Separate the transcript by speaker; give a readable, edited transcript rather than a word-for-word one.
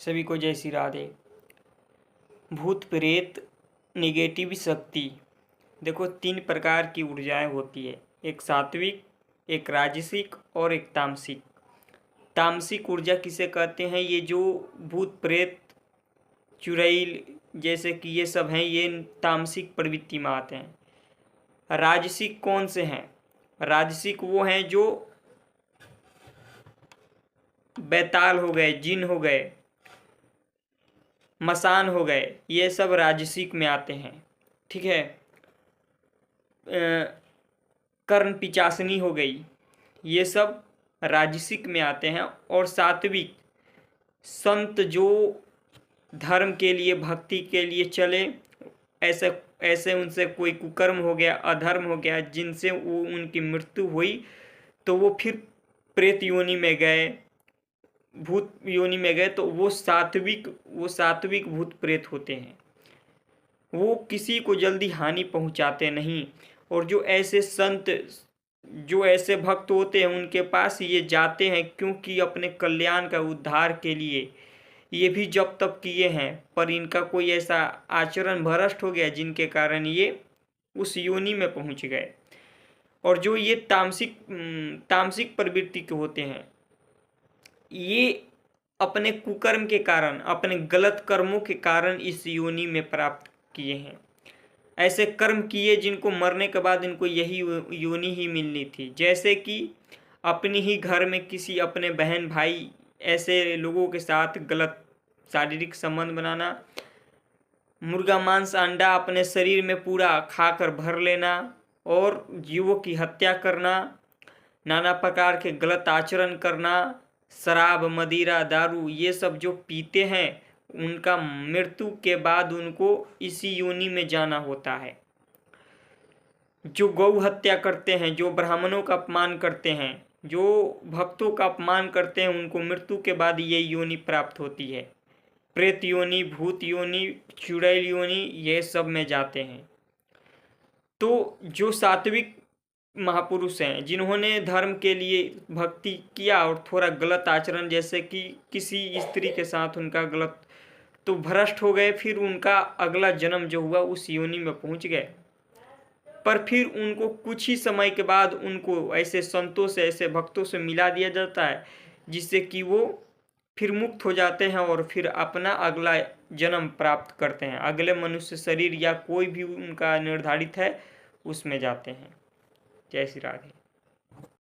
Speaker 1: सभी को जय श्री राधे। भूत प्रेत निगेटिव शक्ति, देखो 3 प्रकार की ऊर्जाएं होती है, एक सात्विक, एक राजसिक और एक तामसिक। तामसिक ऊर्जा किसे कहते हैं? ये जो भूत प्रेत चुड़ैल जैसे कि ये सब हैं, ये तामसिक प्रवृत्ति में आते हैं। राजसिक कौन से हैं? राजसिक वो हैं जो बैताल हो गए, जिन हो गए, मसान हो गए, ये सब राजसिक में आते हैं। ठीक है। कर्ण पिचासनी हो गई, ये सब राजसिक में आते हैं। और सात्विक संत जो धर्म के लिए, भक्ति के लिए चले, ऐसे उनसे कोई कुकर्म हो गया, अधर्म हो गया, जिनसे वो उनकी मृत्यु हुई, तो वो फिर प्रेत योनि में गए, भूत योनि में गए, तो वो सात्विक भूत प्रेत होते हैं। वो किसी को जल्दी हानि पहुंचाते नहीं। और जो ऐसे संत, जो ऐसे भक्त होते हैं, उनके पास ये जाते हैं क्योंकि अपने कल्याण का उद्धार के लिए ये भी जप तप किए हैं, पर इनका कोई ऐसा आचरण भ्रष्ट हो गया जिनके कारण ये उस योनि में पहुंच गए। और जो ये तामसिक प्रवृत्ति के होते हैं, ये अपने कुकर्म के कारण, अपने गलत कर्मों के कारण इस योनि में प्राप्त किए हैं। ऐसे कर्म किए जिनको मरने के बाद इनको यही योनि ही मिलनी थी। जैसे कि अपने ही घर में किसी अपने बहन भाई ऐसे लोगों के साथ गलत शारीरिक संबंध बनाना, मुर्गा मांस अंडा अपने शरीर में पूरा खाकर भर लेना, और जीवों की हत्या करना, नाना प्रकार के गलत आचरण करना, शराब मदिरा दारू ये सब जो पीते हैं, उनका मृत्यु के बाद उनको इसी योनि में जाना होता है। जो गौ हत्या करते हैं, जो ब्राह्मणों का अपमान करते हैं, जो भक्तों का अपमान करते हैं, उनको मृत्यु के बाद ये योनि प्राप्त होती है। प्रेत योनि, भूत योनि, चुड़ैल योनि, ये सब में जाते हैं। तो जो सात्विक महापुरुष हैं, जिन्होंने धर्म के लिए भक्ति किया और थोड़ा गलत आचरण, जैसे कि किसी स्त्री के साथ उनका गलत, तो भ्रष्ट हो गए, फिर उनका अगला जन्म जो हुआ उस योनि में पहुंच गए। पर फिर उनको कुछ ही समय के बाद उनको ऐसे संतों से, ऐसे भक्तों से मिला दिया जाता है, जिससे कि वो फिर मुक्त हो जाते हैं और फिर अपना अगला जन्म प्राप्त करते हैं। अगले मनुष्य शरीर या कोई भी उनका निर्धारित है, उसमें जाते हैं। जय श्री राधे।